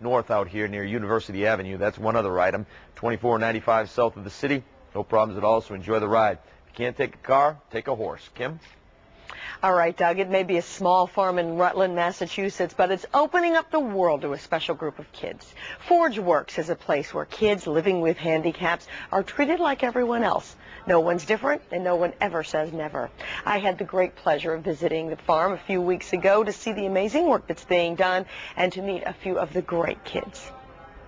north out here near University Avenue. That's one other item. 2495 south of the city. No problems at all, so enjoy the ride. If you can't take a car, take a horse. Kim? All right, Doug, it may be a small farm in Rutland, Massachusetts, but it's opening up the world to a special group of kids. ForgeWorks is a place where kids living with handicaps are treated like everyone else. No one's different, and no one ever says never. I had the great pleasure of visiting the farm a few weeks ago to see the amazing work that's being done and to meet a few of the great kids.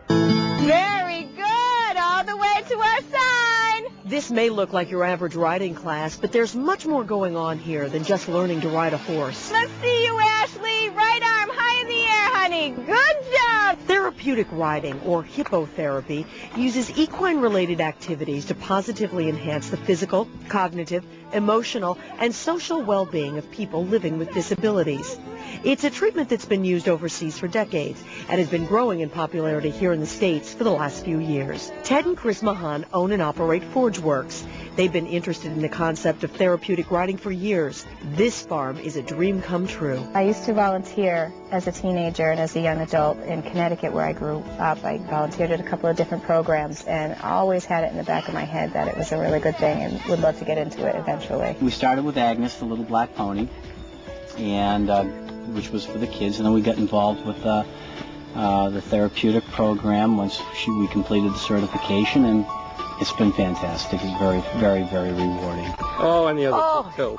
Very good, all the way to our sign. This may look like your average riding class, but there's much more going on here than just learning to ride a horse. Let's see you, Ashley. Right arm high in the air, honey. Good job. Therapeutic riding, or hippotherapy, uses equine-related activities to positively enhance the physical, cognitive, emotional, and social well-being of people living with disabilities. It's a treatment that's been used overseas for decades and has been growing in popularity here in the States for the last few years. Ted and Chris Mahan own and operate ForgeWorks. They've been interested in the concept of therapeutic riding for years. This farm is a dream come true. I used to volunteer as a teenager and as a young adult in Connecticut where I grew up. I volunteered at a couple of different programs and I always had it in the back of my head that it was a really good thing and would love to get into it eventually. We started with Agnes, the little black pony, and which was for the kids, and then we got involved with the therapeutic program once we completed the certification, and it's been fantastic. It's very, very, very rewarding. Oh, and the other too.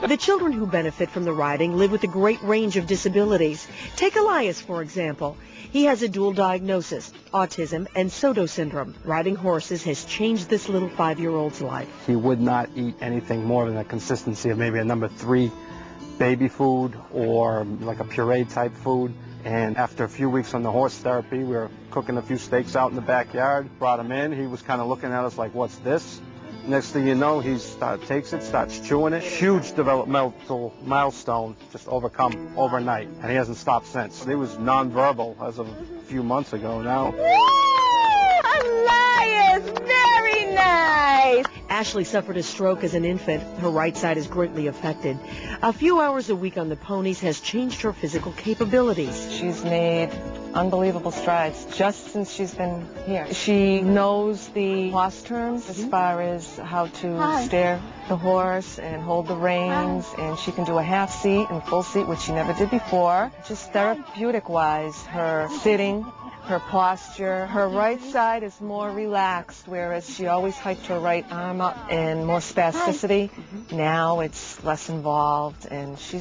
The children who benefit from the riding live with a great range of disabilities. Take Elias, for example. He has a dual diagnosis, autism and Soto syndrome. Riding horses has changed this little 5-year-old's life. He would not eat anything more than a consistency of maybe a number 3 baby food or like a puree type food. And after a few weeks on the horse therapy, we were cooking a few steaks out in the backyard, brought him in. He was kind of looking at us like, what's this? Next thing you know, he takes it, starts chewing it. Huge developmental milestone just overcome overnight. And he hasn't stopped since. He was nonverbal as of a few months ago now. Elias, very nice. Ashley suffered a stroke as an infant. Her right side is greatly affected. A few hours a week on the ponies has changed her physical capabilities. She's made unbelievable strides just since she's been here. She knows the horse terms as far as how to steer the horse and hold the reins, and she can do a half seat and full seat, which she never did before. Just therapeutic-wise, her sitting, her posture, her right side is more relaxed, whereas she always hiked her right arm up and more spasticity. Now it's less involved, and she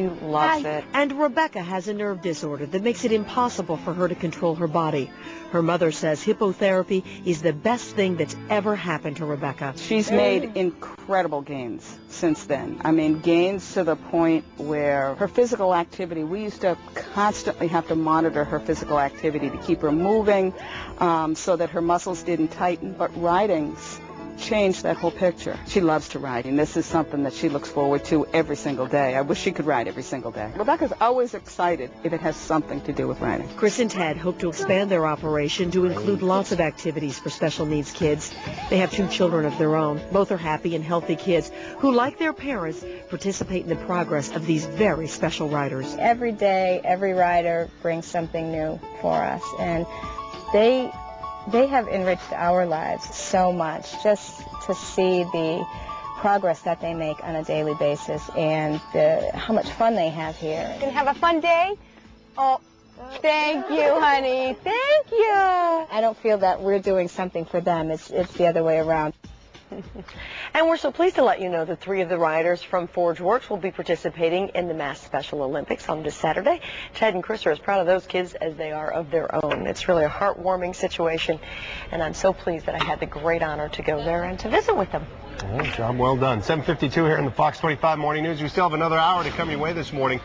loves it. And Rebecca has a nerve disorder that makes it impossible for her to control her body. Her mother says hippotherapy is the best thing that's ever happened to Rebecca. She's made incredible gains since then. I mean, gains to the point where her physical activity, we used to constantly have to monitor her physical activity to keep her moving so that her muscles didn't tighten, but riding's changed that whole picture. She loves to ride, and this is something that she looks forward to every single day. I wish she could ride every single day. Rebecca's always excited if it has something to do with riding. Chris and Ted hope to expand their operation to include lots of activities for special needs kids. They have 2 children of their own. Both are happy and healthy kids who, like their parents, participate in the progress of these very special riders. Every day, every rider brings something new for us, and they have enriched our lives so much just to see the progress that they make on a daily basis and how much fun they have here. Gonna have a fun day? Oh, thank you, honey. Thank you. I don't feel that we're doing something for them. It's the other way around. And we're so pleased to let you know that 3 of the riders from ForgeWorks will be participating in the Mass Special Olympics on this Saturday. Ted and Chris are as proud of those kids as they are of their own. It's really a heartwarming situation, and I'm so pleased that I had the great honor to go there and to visit with them. Job well done. 7:52 here in the Fox 25 Morning News. We still have another hour to come your way this morning.